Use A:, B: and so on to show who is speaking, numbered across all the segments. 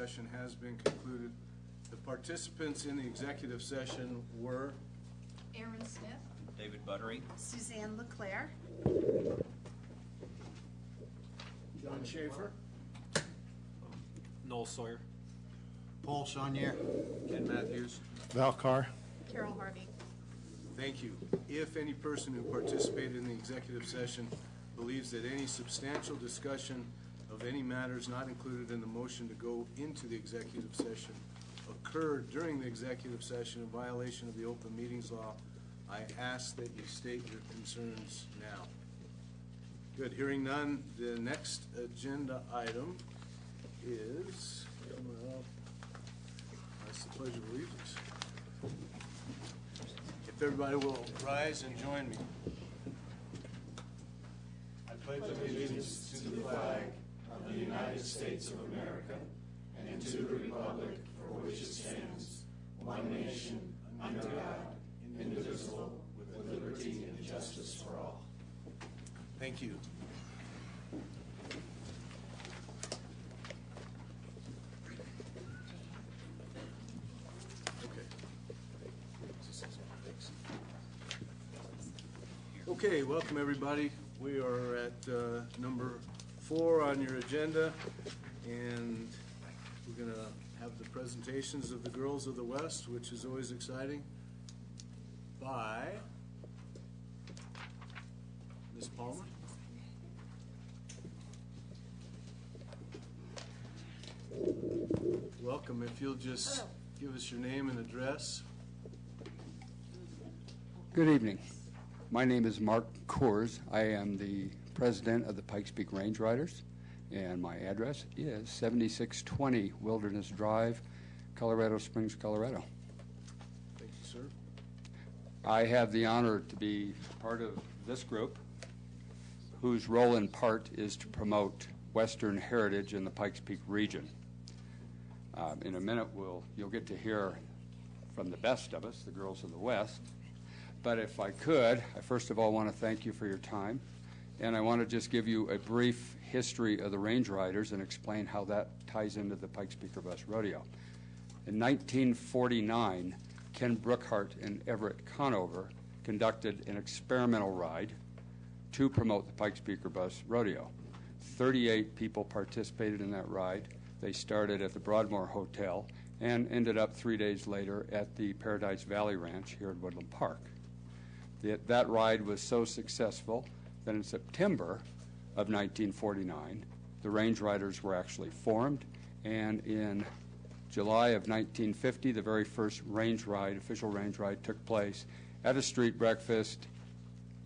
A: session has been concluded. The participants in the executive session were
B: Aaron Smith,
C: David Buttery,
B: Suzanne LeClaire,
A: John Schaefer,
D: Noel Sawyer,
E: Paul Saunier,
A: Ken Matthews.
F: Val Carr.
B: Carol Harvey.
A: Thank you. If any person who participated in the executive session believes that any substantial discussion of any matters not included in the motion to go into the executive session occurred during the executive session in violation of the open meetings law, I ask that you state your concerns now. Good. Hearing none, the next agenda item is, that's the Pledge of Allegiance. If everybody will rise and join me. I pledge allegiance to the flag of the United States of America and to the republic for which it stands, one nation, under God, indivisible, with liberty and justice for all. Thank you. Okay, welcome everybody. We are at number 4 on your agenda, and we're going to have the presentations of the Girls of the West, which is always exciting, by Ms. Palmer. Welcome. If you'll just give us your name and address.
G: Good evening. My name is Mark Coors. I am the president of the Pikes Peak Range Riders, and my address is 7620 Wilderness Drive, Colorado Springs, Colorado.
A: Thank you, sir.
G: I have the honor to be part of this group, whose role in part is to promote Western heritage in the Pikes Peak region. In a minute, you'll get to hear from the best of us, the Girls of the West. But if I could, I first of all want to thank you for your time, and I want to just give you a brief history of the Range Riders and explain how that ties into the Pikes Peak Bus Rodeo. In 1949, Ken Brookhart and Everett Conover conducted an experimental ride to promote the Pikes Peak Bus Rodeo. 38 people participated in that ride. They started at the Broadmoor Hotel and ended up 3 days later at the Paradise Valley Ranch here in Woodland Park. That ride was so successful that in September of 1949, the Range Riders were actually formed, and in July of 1950, the very first official range ride, took place at a street breakfast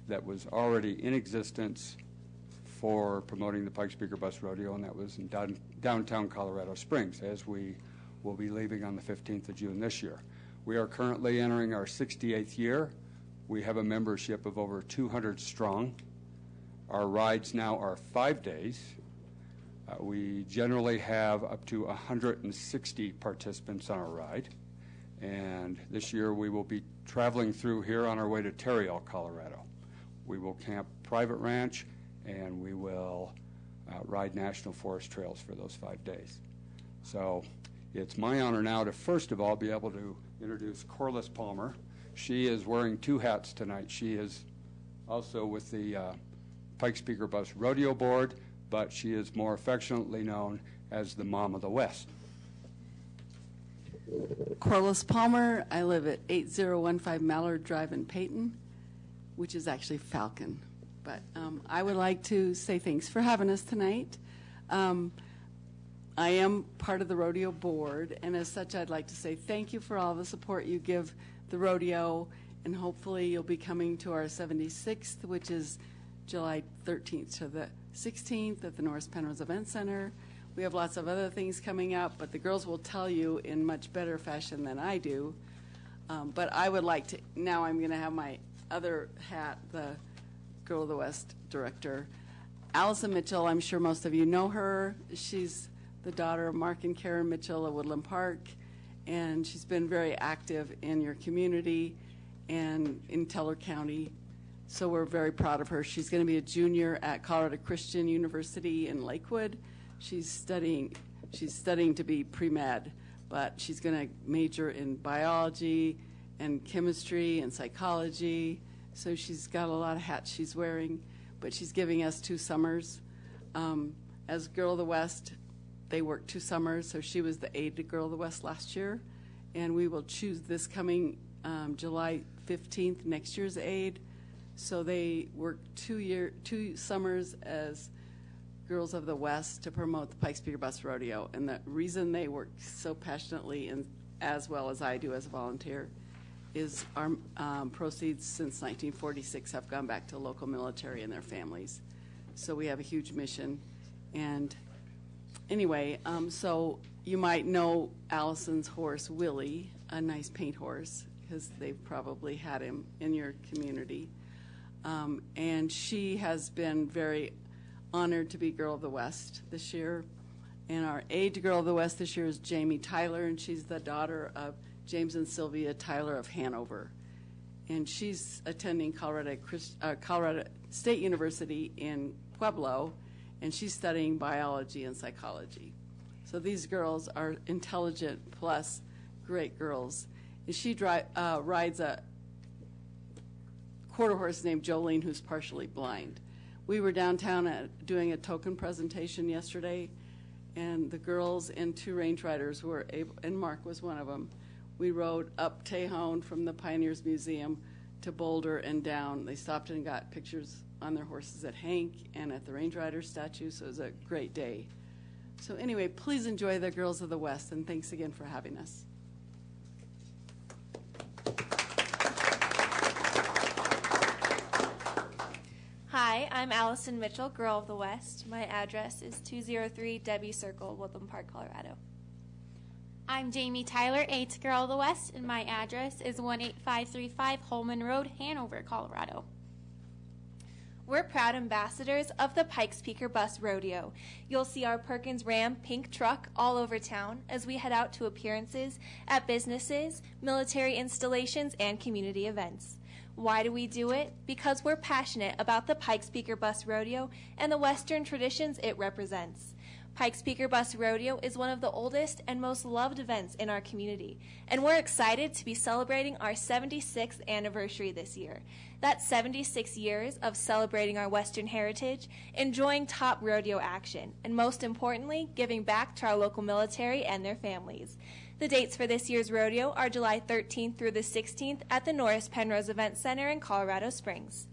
G: that was already in existence for promoting the Pikes Peak Bus Rodeo, and that was in downtown Colorado Springs, as we will be leaving on the 15th of June this year. We are currently entering our 68th year. We have a membership of over 200 strong. Our rides now are 5 days. We generally have up to 160 participants on our ride. And this year we will be traveling through here on our way to Terrill, Colorado. We will camp private ranch, and we will ride National Forest trails for those 5 days. So it's my honor now to first of all be able to introduce Corliss Palmer. She is wearing 2 hats tonight. She is also with the Pikes Peak Bus Rodeo Board, but she is more affectionately known as the Mom of the West.
H: Corliss Palmer. I live at 8015 Mallard Drive in Peyton, which is actually Falcon. But I would like to say thanks for having us tonight. I am part of the rodeo board, and as such, I'd like to say thank you for all the support you give the rodeo, and hopefully you'll be coming to our 76th, which is July 13th to the 16th at the Norris Penrose Event Center. We have lots of other things coming up, but the girls will tell you in much better fashion than I do. But I would like to, now I'm going to have my other hat, the Girl of the West director. Allison Mitchell, I'm sure most of you know her. She's the daughter of Mark and Karen Mitchell of Woodland Park, and she's been very active in your community and in Teller County. So we're very proud of her. She's going to be a junior at Colorado Christian University in Lakewood. She's studying She's studying to be pre-med, but she's going to major in biology and chemistry and psychology. So she's got a lot of hats she's wearing, but she's giving us 2 summers. As Girl of the West, they worked 2 summers, so she was the aide to Girl of the West last year, and we will choose this coming July 15th, next year's aide. So they worked 2 summers as Girls of the West to promote the Pikes Peak Bus Rodeo, and the reason they work so passionately and as well as I do as a volunteer is our proceeds since 1946 have gone back to local military and their families. So we have a huge mission. And anyway, so you might know Allison's horse, Willie, a nice paint horse, because they've probably had him in your community. And she has been very honored to be Girl of the West this year. And our aide to Girl of the West this year is Jamie Tyler, and she's the daughter of James and Sylvia Tyler of Hanover. And she's attending Colorado State University in Pueblo, and she's studying biology and psychology. So these girls are intelligent plus great girls. And she rides a quarter horse named Jolene, who's partially blind. We were downtown doing a token presentation yesterday, and the girls and 2 range riders were able, and Mark was one of them. We rode up Tejon from the Pioneers Museum to Boulder and down. They stopped and got pictures on their horses at Hank and at the Range Rider statue, so it was a great day. So anyway, please enjoy the Girls of the West, and thanks again for having us.
C: Hi, I'm Allison Mitchell, Girl of the West. My address is 203 Debbie Circle, Woodland Park, Colorado.
D: I'm Jamie Tyler, aide to Girl of the West, and my address is 18535 Holman Road, Hanover, Colorado.
C: We're proud ambassadors of the Pikes Peak Bus Rodeo. You'll see our Perkins Ram pink truck all over town as we head out to appearances at businesses, military installations, and community events. Why do we do it? Because we're passionate about the Pikes Peak Bus Rodeo and the Western traditions it represents. Pikes Peak Bus Rodeo is one of the oldest and most loved events in our community, and we're excited to be celebrating our 76th anniversary this year. That's 76 years of celebrating our Western heritage, enjoying top rodeo action, and most importantly, giving back to our local military and their families. The dates for this year's rodeo are July 13th through the 16th at the Norris Penrose Event Center in Colorado Springs.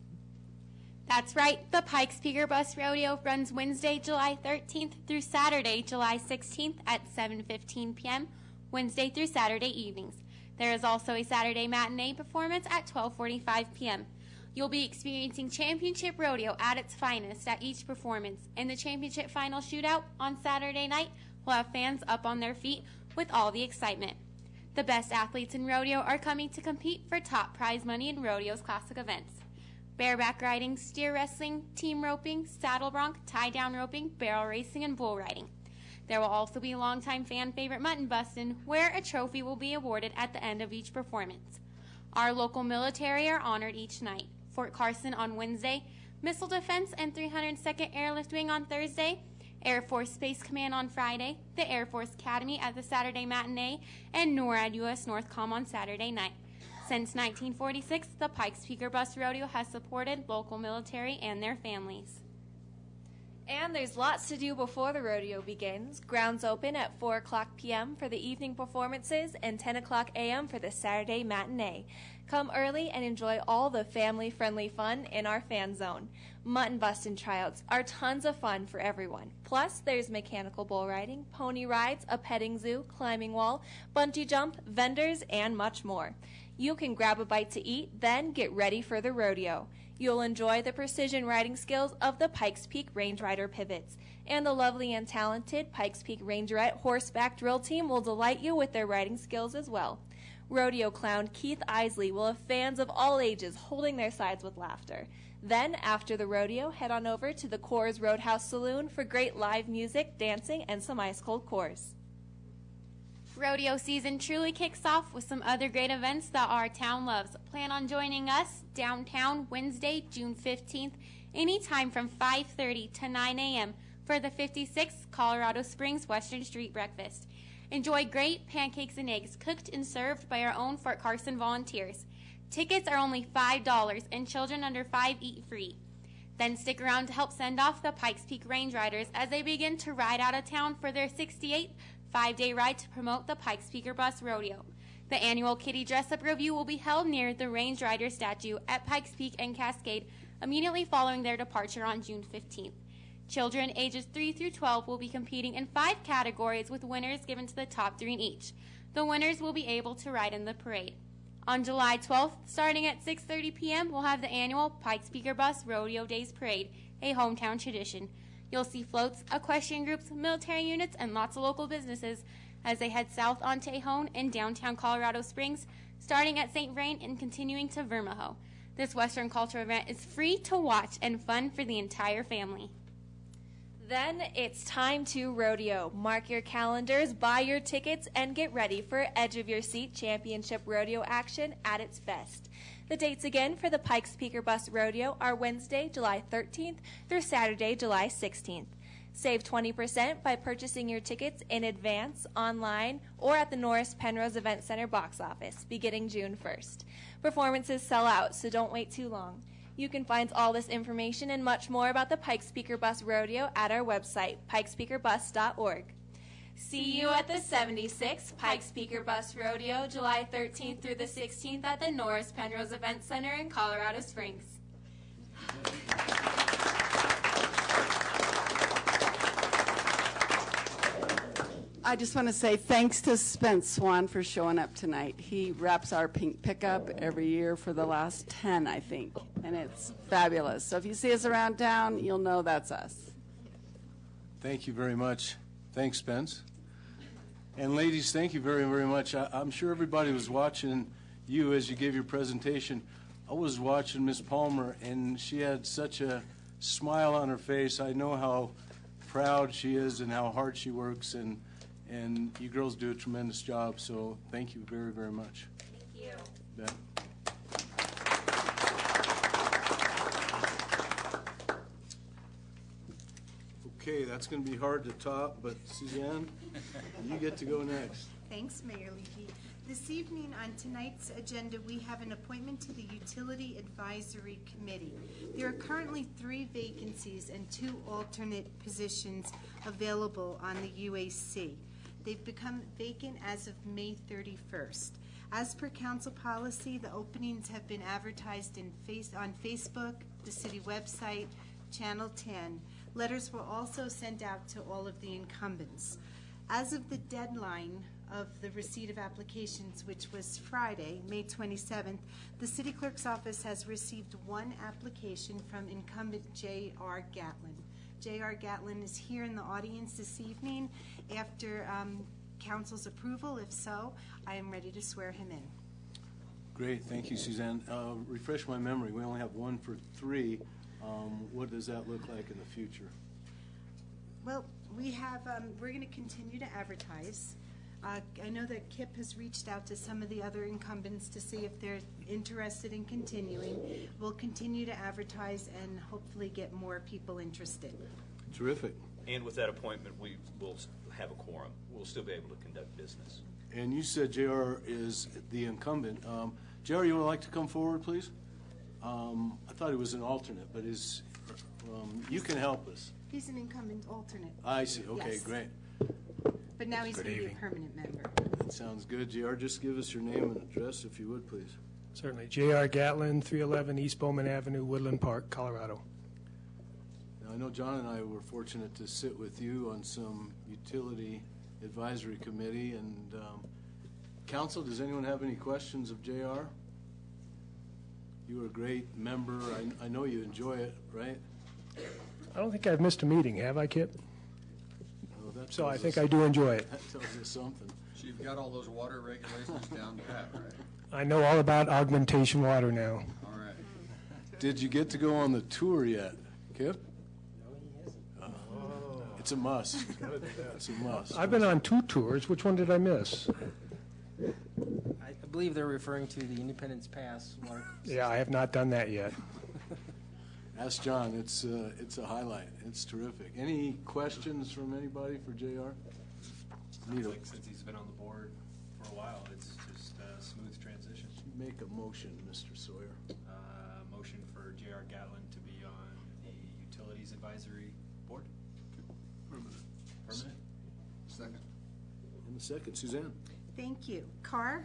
D: That's right, the Pikes Peak Bus Rodeo runs Wednesday, July 13th through Saturday, July 16th at 7:15 p.m., Wednesday through Saturday evenings. There is also a Saturday matinee performance at 12:45 p.m. You'll be experiencing Championship Rodeo at its finest at each performance, and the Championship Final Shootout on Saturday night will have fans up on their feet with all the excitement. The best athletes in rodeo are coming to compete for top prize money in rodeo's classic events. Bareback riding, steer wrestling, team roping, saddle bronc, tie-down roping, barrel racing, and bull riding. There will also be longtime fan favorite mutton busting, where a trophy will be awarded at the end of each performance. Our local military are honored each night. Fort Carson on Wednesday, Missile Defense and 302nd Airlift Wing on Thursday, Air Force Space Command on Friday, the Air Force Academy at the Saturday matinee, and NORAD U.S. Northcom on Saturday night. Since 1946, the Pikes Peak Bus Rodeo has supported local military and their families.
C: And there's lots to do before the rodeo begins. Grounds open at 4 o'clock p.m. for the evening performances and 10 o'clock a.m. for the Saturday matinee. Come early and enjoy all the family-friendly fun in our fan zone. Mutton busting tryouts are tons of fun for everyone. Plus, there's mechanical bull riding, pony rides, a petting zoo, climbing wall, bungee jump, vendors, and much more. You can grab a bite to eat, then get ready for the rodeo. You'll enjoy the precision riding skills of the Pikes Peak Range Rider pivots, and the lovely and talented Pikes Peak Rangerette horseback drill team will delight you with their riding skills as well. Rodeo clown Keith Isley will have fans of all ages holding their sides with laughter. Then, after the rodeo, head on over to the Coors Roadhouse Saloon for great live music, dancing, and some ice-cold Coors.
D: Rodeo season truly kicks off with some other great events that our town loves. Plan on joining us downtown Wednesday, June 15th, anytime from 5:30 to 9 a.m. for the 56th Colorado Springs Western Street Breakfast. Enjoy great pancakes and eggs cooked and served by our own Fort Carson volunteers. Tickets are only $5 and children under 5 eat free. Then stick around to help send off the Pikes Peak Range Riders as they begin to ride out of town for their 68th 5-day ride to promote the Pikes Peak Bus Rodeo. The annual Kitty Dress-Up Review will be held near the Range Rider statue at Pikes Peak and Cascade immediately following their departure on June 15th. Children ages 3 through 12 will be competing in 5 categories with winners given to the top 3 in each. The winners will be able to ride in the parade. On July 12th, starting at 6:30 p.m., we'll have the annual Pikes Peak Bus Rodeo Days Parade, a hometown tradition. You'll see floats, equestrian groups, military units, and lots of local businesses as they head south on Tejon in downtown Colorado Springs, starting at St. Vrain and continuing to Vermajo. This Western culture event is free to watch and fun for the entire family.
C: Then it's time to rodeo. Mark your calendars, buy your tickets, and get ready for Edge of Your Seat Championship Rodeo action at its best. The dates again for the Pikes Peak Bus Rodeo are Wednesday, July 13th through Saturday, July 16th. Save 20% by purchasing your tickets in advance, online, or at the Norris Penrose Event Center box office, beginning June 1st. Performances sell out, so don't wait too long. You can find all this information and much more about the Pikes Peak Bus Rodeo at our website, pikespeakerbus.org. See you at the 76th Pikes Peak Bus Rodeo, July 13th through the 16th at the Norris Penrose Event Center in Colorado Springs.
H: I just want to say thanks to Spence Swan for showing up tonight. He wraps our pink pickup every year for the last 10, I think, and it's fabulous. So if you see us around town, you'll know that's us.
A: Thank you very much. Thanks, Spence. And ladies, thank you very, very much. I'm sure everybody was watching you as you gave your presentation. I was watching Miss Palmer, and she had such a smile on her face. I know how proud she is and how hard she works, and you girls do a tremendous job, so thank you very, very much.
C: Thank you.
A: Yeah. Okay, that's going to be hard to top, but Suzanne, you get to go next.
B: Thanks, Mayor Leakey. This evening on tonight's agenda, we have an appointment to the Utility Advisory Committee. There are currently 3 vacancies and 2 alternate positions available on the UAC. They've become vacant as of May 31st. As per council policy, the openings have been advertised on Facebook, the city website, Channel 10. Letters were also sent out to all of the incumbents. As of the deadline of the receipt of applications, which was Friday, May 27th, the city clerk's office has received 1 application from incumbent J.R. Gatlin. J.R. Gatlin is here in the audience this evening. After council's approval, if so, I am ready to swear him in.
A: Great, thank you, Suzanne. Refresh my memory, we only have 1 for 3. What does that look like in the future?
B: Well, we're going to continue to advertise. I know that Kip has reached out to some of the other incumbents to see if they're interested in continuing. We'll continue to advertise and hopefully get more people interested.
A: Terrific.
F: And with that appointment, we will have a quorum. We'll still be able to conduct business.
A: And you said JR is the incumbent. JR, you would like to come forward, please? I thought he was an alternate, but you can help us.
B: He's an incumbent alternate.
A: I see. Okay,
B: Yes.
A: great.
B: But now he's going to be a permanent member.
A: That sounds good. JR, just give us your name and address, if you would, please.
I: Certainly. J.R. Gatlin, 311 East Bowman Avenue, Woodland Park, Colorado.
A: Now, I know John and I were fortunate to sit with you on some utility advisory committee. And council, does anyone have any questions of JR? You were a great member. I know you enjoy it, right?
I: I don't think I've missed a meeting, have I, Kip?
A: Well, that
I: So I
A: tells
I: think
A: us-
I: I do enjoy it.
A: That tells us something.
E: So you've got all those water regulations down pat, right?
I: I know all about augmentation water now.
E: All right.
A: Did you get to go on the tour yet, Kip? No, he hasn't. It's a must. It's a must.
I: I've been on 2 tours. Which one did I miss?
J: I believe they're referring to the Independence Pass water.
I: Yeah, I have not done that yet.
A: Ask John. It's a highlight. It's terrific. Any questions from anybody for JR?
J: Sounds like since he's been on the board for a while, it's just a smooth transition.
A: Make a motion, Mr. Sawyer.
J: Motion for J.R. Gatlin to be on the Utilities Advisory Board. Permanent.
E: Second.
A: And the second, Suzanne.
B: Thank you. Carr?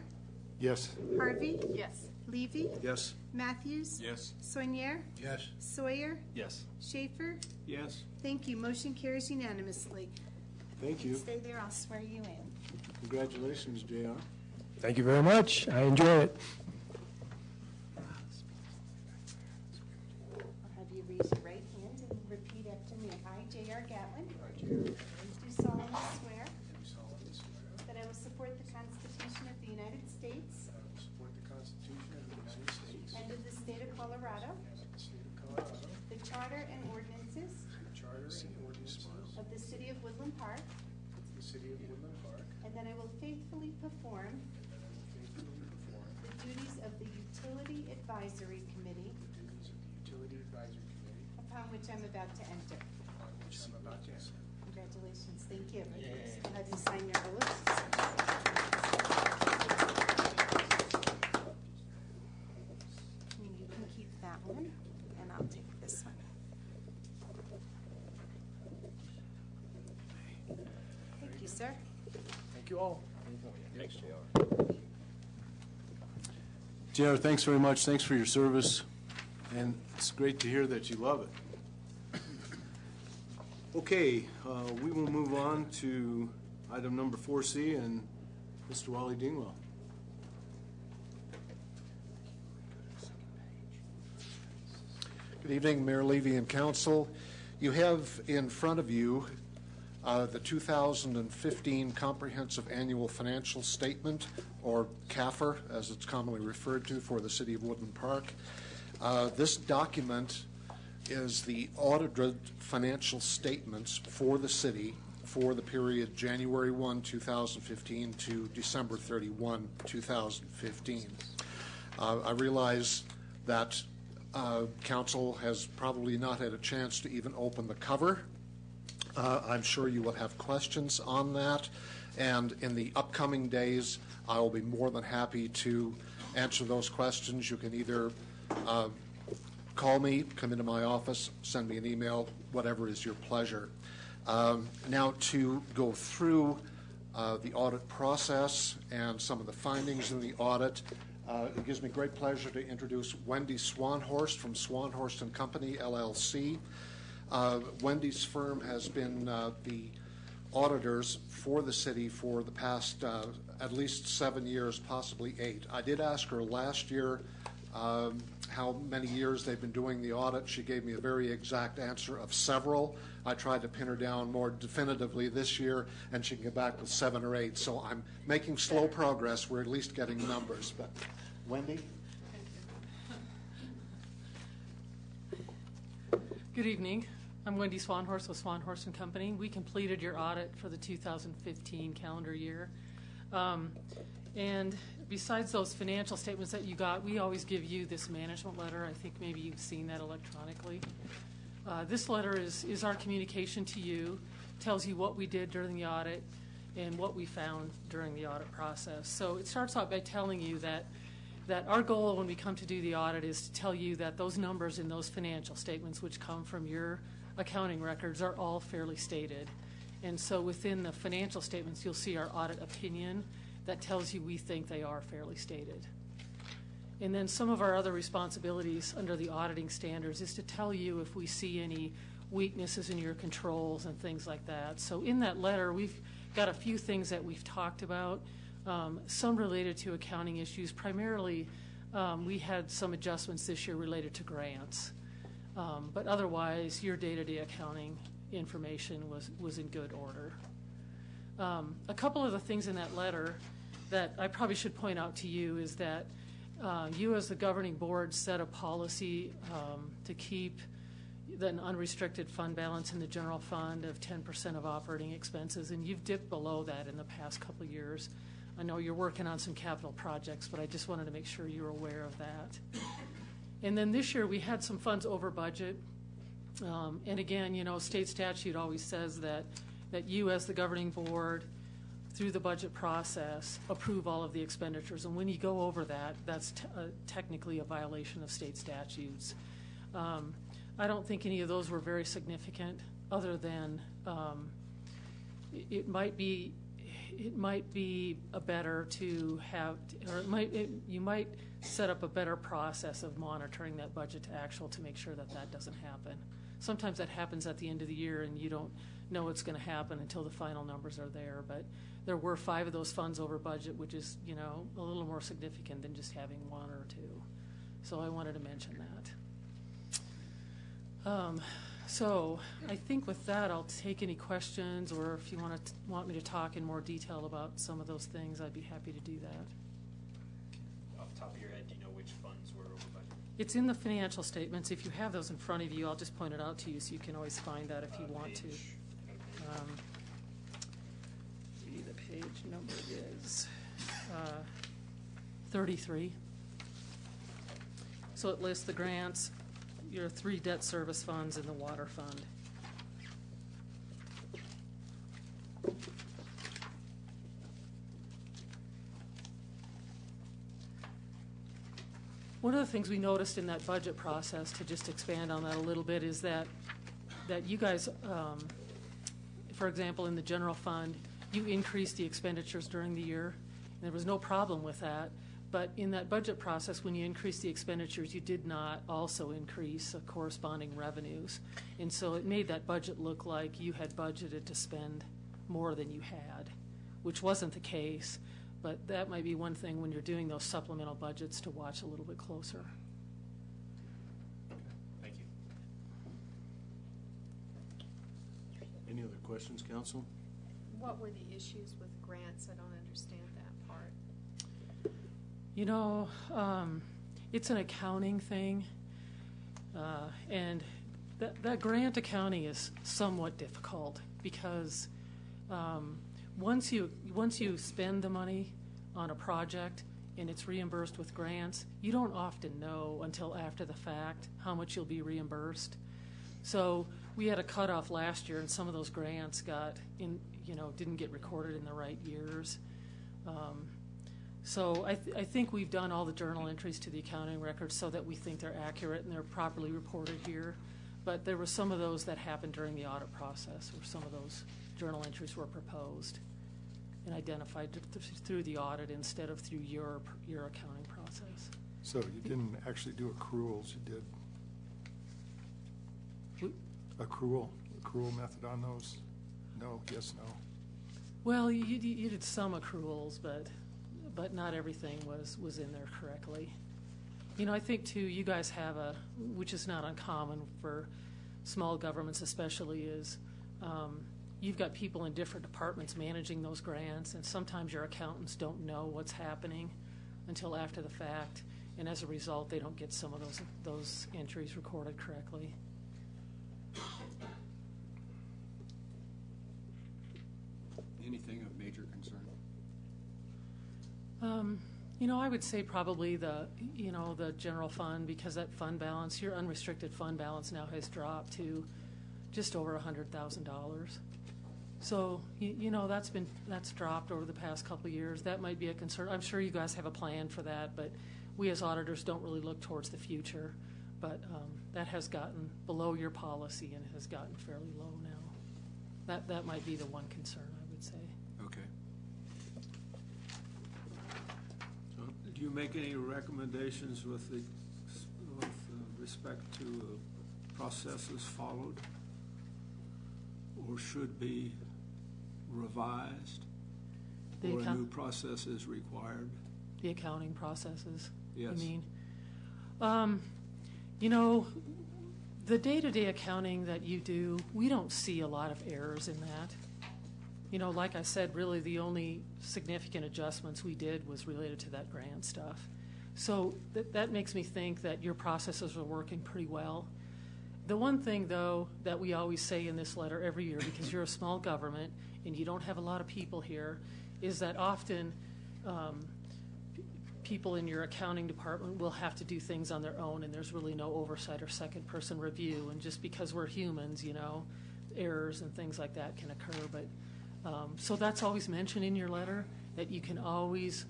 I: Yes.
B: Harvey?
H: Yes.
B: Levy?
A: Yes.
B: Matthews?
E: Yes.
B: Soinier?
E: Yes.
B: Sawyer?
J: Yes.
B: Schaefer?
A: Yes.
B: Thank you. Motion carries unanimously.
A: Thank you.
B: Stay there, I'll swear you in.
A: Congratulations, JR.
I: Thank you very much. I enjoy it.
B: I'll have you raise your right hand and repeat after me. I, J.R. Gatlin. Do solemnly swear that I will support the Constitution of the United States
A: I will support the Constitution of the United States
B: and of the state of Colorado,
A: and the state of Colorado,
B: the charter and ordinances
A: the charter and ordinances
B: of the city of Woodland Park,
A: of the city of Woodland Park,
B: and that I will faithfully perform
A: and that I will faithfully perform
B: the duties of the Utility Advisory Committee
A: the duties of the Utility Advisory Committee
B: upon which I'm about to enter.
A: on which I'm about to enter.
B: Congratulations, thank you. I'll have you sign your oaths. You can keep that one, and I'll take this one. Thank you, sir.
A: Thank you all.
F: Thanks, JR.
A: JR, thanks very much. Thanks for your service. And it's great to hear that you love it. Okay, we will move on to item number 4C and Mr. Wally Dingwell.
K: Good evening, Mayor Levy and Council. You have in front of you the 2015 Comprehensive Annual Financial Statement, or CAFR, as it's commonly referred to, for the City of Woodland Park. This document is the audited financial statements for the city for the period January 1, 2015 to December 31, 2015. I realize that Council has probably not had a chance to even open the cover. I'm sure you will have questions on that, and in the upcoming days, I will be more than happy to answer those questions. You can either call me, come into my office, send me an email, whatever is your pleasure. Now, to go through the audit process and some of the findings in the audit, it gives me great pleasure to introduce Wendy Swanhorst from Swanhorst and Company, LLC. Wendy's firm has been the auditors for the city for the past at least 7 years, possibly 8. I did ask her last year how many years they've been doing the audit. She gave me a very exact answer of several. I tried to pin her down more definitively this year, and she can get back with 7 or 8. So I'm making slow progress. We're at least getting numbers. But Wendy?
L: Good evening. I'm Wendy Swanhorst with Swanhorst and Company. We completed your audit for the 2015 calendar year. And besides those financial statements that you got, we always give you this management letter. I think maybe you've seen that electronically. This letter is our communication to you, tells you what we did during the audit and what we found during the audit process. So it starts out by telling you that our goal when we come to do the audit is to tell you that those numbers in those financial statements, which come from your accounting records, are all fairly stated. And so within the financial statements, you'll see our audit opinion that tells you we think they are fairly stated. And then some of our other responsibilities under the auditing standards is to tell you if we see any weaknesses in your controls and things like that. So in that letter, we've got a few things that we've talked about, some related to accounting issues. Primarily, we had some adjustments this year related to grants. But otherwise, your day-to-day accounting information was in good order. A couple of the things in that letter that I probably should point out to you is that you as the governing board set a policy to keep an unrestricted fund balance in the general fund of 10% of operating expenses, and you've dipped below that in the past couple of years. I know you're working on some capital projects, but I just wanted to make sure you're aware of that. And then this year, we had some funds over budget. And again, you know, state statute always says that you, as the governing board, through the budget process, approve all of the expenditures. And when you go over that, that's technically a violation of state statutes. I don't think any of those were very significant, other than it might be a better to have, or you might set up a better process of monitoring that budget to actual to make sure that that doesn't happen. Sometimes that happens at the end of the year and you don't know what's going to happen until the final numbers are there. But there were 5 of those funds over budget, which is, you know, a little more significant than just having 1 or 2. So I wanted to mention that. So I think with that, I'll take any questions, or if you want me to talk in more detail about some of those things, I'd be happy to do that.
J: Off the top of your head, do you know which funds were over budget?
L: It's in the financial statements. If you have those in front of you, I'll just point it out to you so you can always find that if you want to. The page number is 33. So it lists the grants, your 3 debt service funds, and the water fund. One of the things we noticed in that budget process, to just expand on that a little bit, is that you guys, for example, in the general fund, you increased the expenditures during the year, and there was no problem with that. But in that budget process, when you increased the expenditures, you did not also increase corresponding revenues. And so it made that budget look like you had budgeted to spend more than you had, which wasn't the case. But that might be one thing when you're doing those supplemental budgets to watch a little bit closer.
J: Thank you.
A: Any other questions, council?
M: What were the issues with grants? I don't understand that part.
L: You know, it's an accounting thing, and that grant accounting is somewhat difficult because once you spend the money on a project and it's reimbursed with grants, you don't often know until after the fact how much you'll be reimbursed. So we had a cutoff last year, and some of those grants didn't get recorded in the right years. So I think we've done all the journal entries to the accounting records so that we think they're accurate and they're properly reported here. But there were some of those that happened during the audit process, where some of those journal entries were proposed and identified through the audit instead of through your accounting process.
N: So you didn't actually do accruals, you did accrual method on those? No, yes, no.
L: Well, you did some accruals, but not everything was in there correctly. You know, I think too, you guys have which is not uncommon for small governments especially, is you've got people in different departments managing those grants, and sometimes your accountants don't know what's happening until after the fact, and as a result, they don't get some of those entries recorded correctly.
E: Anything of major concern?
L: You know, I would say probably the general fund, because that fund balance, your unrestricted fund balance now has dropped to just over $100,000. So, that's dropped over the past couple of years. That might be a concern. I'm sure you guys have a plan for that, but we as auditors don't really look towards the future. But that has gotten below your policy and has gotten fairly low now. That might be the one concern, I would say.
E: Okay.
O: Do you make any recommendations with respect to processes followed or should be revised, or a new process is required?
L: The accounting processes,
O: yes.
L: You mean? The day-to-day accounting that you do, we don't see a lot of errors in that. Like I said, really the only significant adjustments we did was related to that grant stuff. So that makes me think that your processes are working pretty well. The one thing, though, that we always say in this letter every year, because you're a small government and you don't have a lot of people here, is that often people in your accounting department will have to do things on their own, and there's really no oversight or second-person review. And just because we're humans, errors and things like that can occur. But so that's always mentioned in your letter, that you can always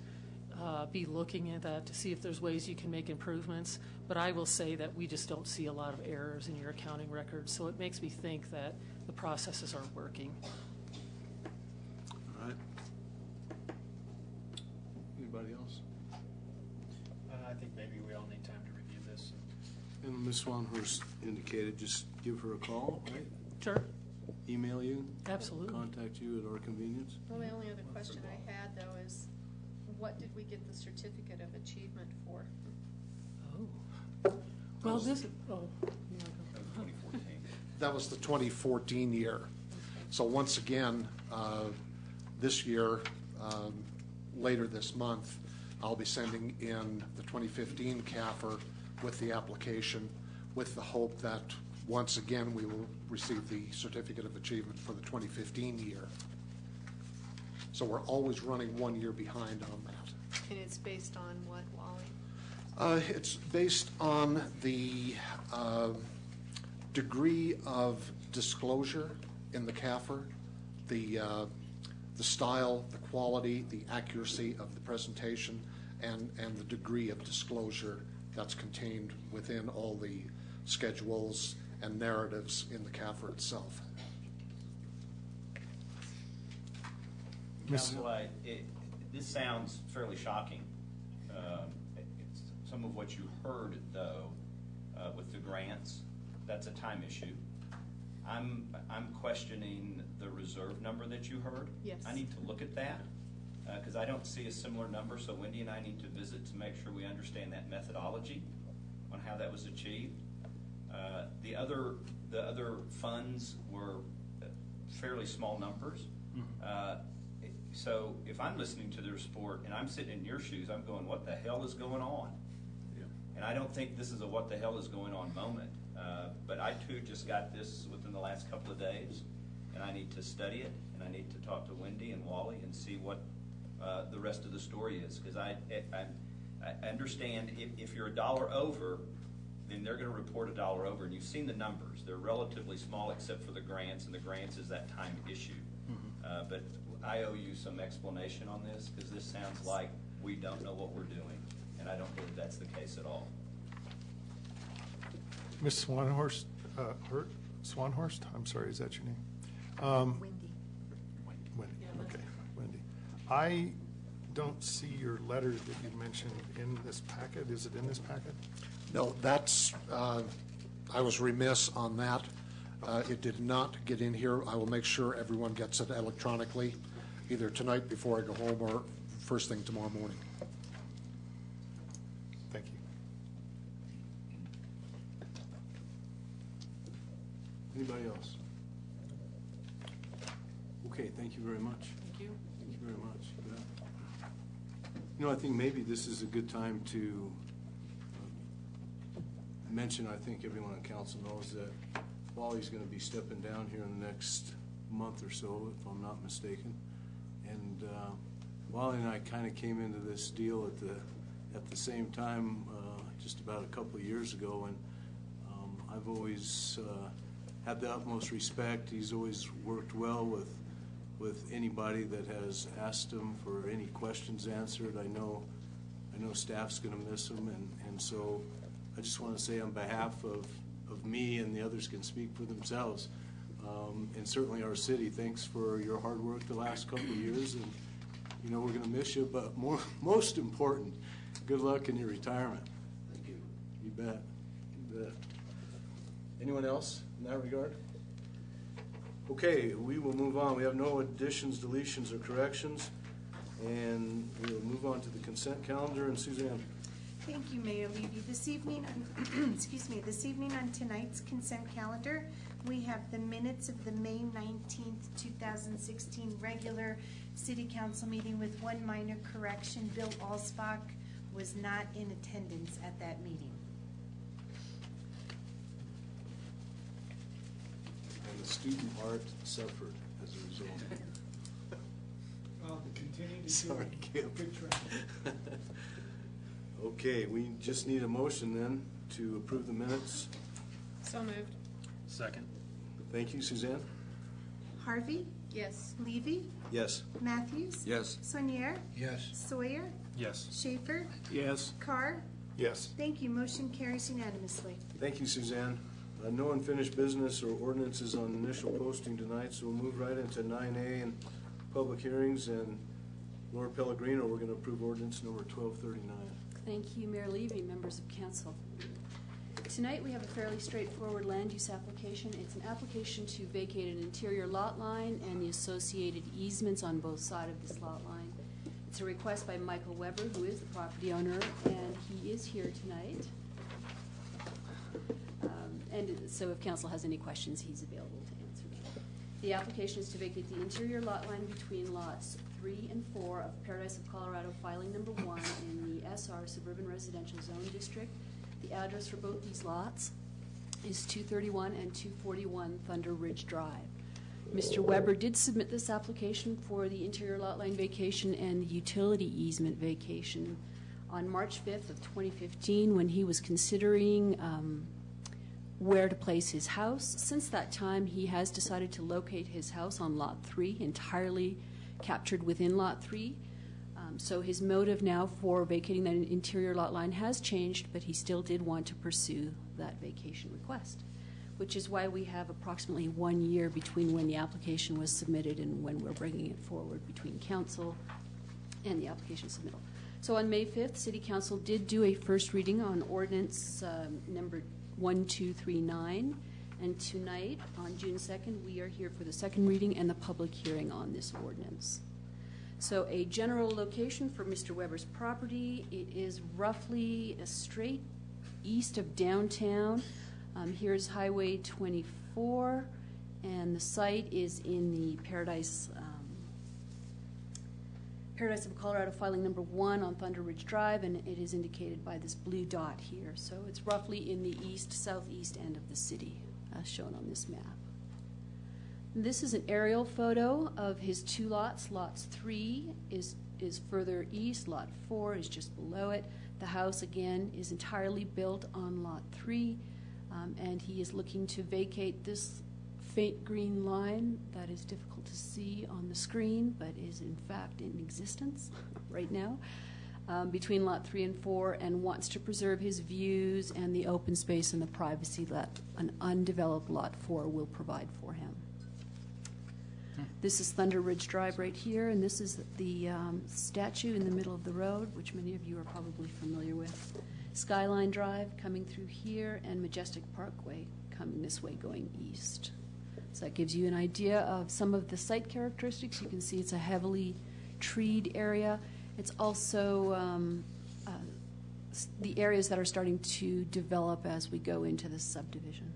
L: be looking at that to see if there's ways you can make improvements. But I will say that we just don't see a lot of errors in your accounting records, so it makes me think that the processes are working.
A: All right. Anybody else?
J: I think maybe we all need time to review this.
A: And Ms. Swanhurst indicated just give her a call, right?
L: Sure.
A: Email you?
L: Absolutely.
A: Contact you at our convenience?
M: Well, the only other question I had, though, is what did we get the certificate of achievement for?
L: Oh. Well, this, oh.
K: That was the 2014 year. So once again, this year, later this month, I'll be sending in the 2015 CAFR with the application, with the hope that once again we will receive the certificate of achievement for the 2015 year. So we're always running 1 year behind on that.
M: And it's based on what, Wally?
K: It's based on the degree of disclosure in the CAFR, the style, the quality, the accuracy of the presentation, and the degree of disclosure that's contained within all the schedules and narratives in the CAFR itself.
F: Council, this sounds fairly shocking. Some of what you heard, though, with the grants, that's a time issue. I'm questioning the reserve number that you heard.
M: Yes.
F: I need to look at that because I don't see a similar number. So Wendy and I need to visit to make sure we understand that methodology on how that was achieved. The other funds were fairly small numbers. So if I'm listening to their report and I'm sitting in your shoes, I'm going, what the hell is going on? Yeah. And I don't think this is a what the hell is going on moment. But I too just got this within the last couple of days, and I need to study it, and I need to talk to Wendy and Wally and see what the rest of the story is. Because I understand if you're $1 over, then they're going to report $1 over, and you've seen the numbers. They're relatively small except for the grants, and the grants is that time issue. But I owe you some explanation on this because this sounds like we don't know what we're doing, and I don't believe that's the case at all.
N: Ms. Swanhorst, Swanhorst, I'm sorry, is that your name?
M: Wendy.
N: Wendy, okay, Wendy. I don't see your letter that you mentioned in this packet. Is it in this packet?
K: No, that's, I was remiss on that. It did not get in here. I will make sure everyone gets it electronically, either tonight before I go home or first thing tomorrow morning.
N: Thank you.
A: Anybody else? Okay, thank you very much.
L: Thank you.
A: Thank you very much. Yeah. I think maybe this is a good time to mention, I think everyone on council knows that Wally's going to be stepping down here in the next month or so, if I'm not mistaken. And Wally and I kind of came into this deal at the same time just about a couple of years ago, and I've always had the utmost respect. He's always worked well with anybody that has asked him for any questions answered. I know staff's going to miss him, and so I just want to say on behalf of me, and the others can speak for themselves, and certainly our city, thanks for your hard work the last couple of years, and we're going to miss you, but most important, good luck in your retirement. Thank you. You bet. You bet. Anyone else in that regard? Okay, we will move on. We have no additions, deletions, or corrections, and we'll move on to the consent calendar. And Suzanne.
B: Thank you, Mayor Levy. This evening, this evening on tonight's consent calendar, we have the minutes of the May 19th, 2016 regular City Council meeting with one minor correction. Bill Alsbach was not in attendance at that meeting.
A: And the student art suffered as a result.
O: Well, continue to
A: Sorry, Kim.
O: good try.
A: Okay, we just need a motion then to approve the minutes.
M: So moved.
J: Second.
A: Thank you, Suzanne.
B: Harvey?
M: Yes.
B: Levy?
A: Yes.
B: Matthews?
E: Yes.
B: Sonier?
E: Yes.
B: Sawyer?
J: Yes.
B: Schaefer?
O: Yes.
B: Carr?
N: Yes.
B: Thank you. Motion carries unanimously.
A: Thank you, Suzanne. No unfinished business or ordinances on initial posting tonight, so we'll move right into 9A and public hearings. And Laura Pellegrino, we're going to approve ordinance number 1239.
P: Thank you, Mayor Levy, members of council. Tonight, we have a fairly straightforward land use application. It's an application to vacate an interior lot line and the associated easements on both sides of this lot line. It's a request by Michael Weber, who is the property owner, and he is here tonight. And so if council has any questions, he's available to answer them. The application is to vacate the interior lot line between lots 3 and 4 of Paradise of Colorado, filing number 1 in the SR Suburban Residential Zone District. The address for both these lots is 231 and 241 Thunder Ridge Drive. Mr. Weber did submit this application for the interior lot line vacation and the utility easement vacation on March 5th of 2015 when he was considering where to place his house. Since that time, he has decided to locate his house on Lot 3, entirely captured within Lot 3. So his motive now for vacating that interior lot line has changed, but he still did want to pursue that vacation request, which is why we have approximately 1 year between when the application was submitted and when we're bringing it forward between council and the application submittal. So on May 5th, City Council did do a first reading on ordinance number 1239, and tonight, on June 2nd, we are here for the second reading and the public hearing on this ordinance. So a general location for Mr. Weber's property, it is roughly straight east of downtown. Here's Highway 24, and the site is in the Paradise of Colorado, filing number 1 on Thunder Ridge Drive, and it is indicated by this blue dot here. So it's roughly in the southeast end of the city, as shown on this map. This is an aerial photo of his 2 lots. Lots 3 is further east. Lot 4 is just below it. The house, again, is entirely built on Lot 3, and he is looking to vacate this faint green line that is difficult to see on the screen, but is in fact in existence right now, between Lot 3 and 4, and wants to preserve his views and the open space and the privacy that an undeveloped Lot 4 will provide for him. This is Thunder Ridge Drive right here, and this is the statue in the middle of the road, which many of you are probably familiar with. Skyline Drive coming through here, and Majestic Parkway coming this way going east. So that gives you an idea of some of the site characteristics. You can see it's a heavily treed area. It's also the areas that are starting to develop as we go into this subdivision.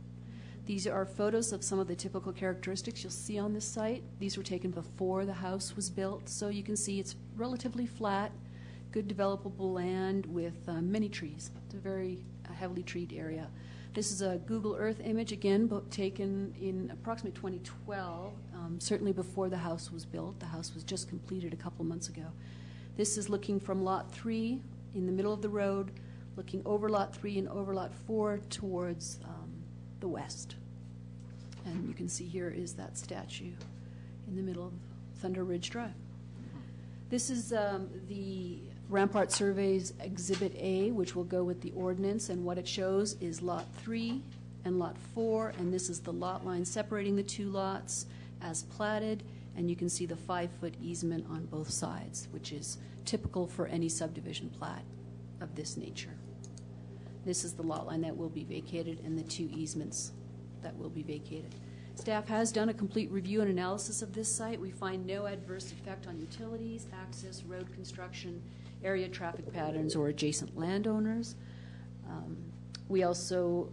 P: These are photos of some of the typical characteristics you'll see on this site. These were taken before the house was built, so you can see it's relatively flat, good developable land with many trees. It's a very heavily treed area. This is a Google Earth image, again, taken in approximately 2012, certainly before the house was built. The house was just completed a couple months ago. This is looking from Lot 3 in the middle of the road, looking over Lot 3 and over Lot 4 towards the west. And you can see here is that statue in the middle of Thunder Ridge Drive. This is the Rampart Survey's Exhibit A, which will go with the ordinance, and what it shows is Lot 3 and Lot 4, and this is the lot line separating the 2 lots as platted, and you can see the 5-foot easement on both sides, which is typical for any subdivision plat of this nature. This is the lot line that will be vacated and the 2 easements that will be vacated. Staff has done a complete review and analysis of this site. We find no adverse effect on utilities, access, road construction, area traffic patterns, or adjacent landowners. We also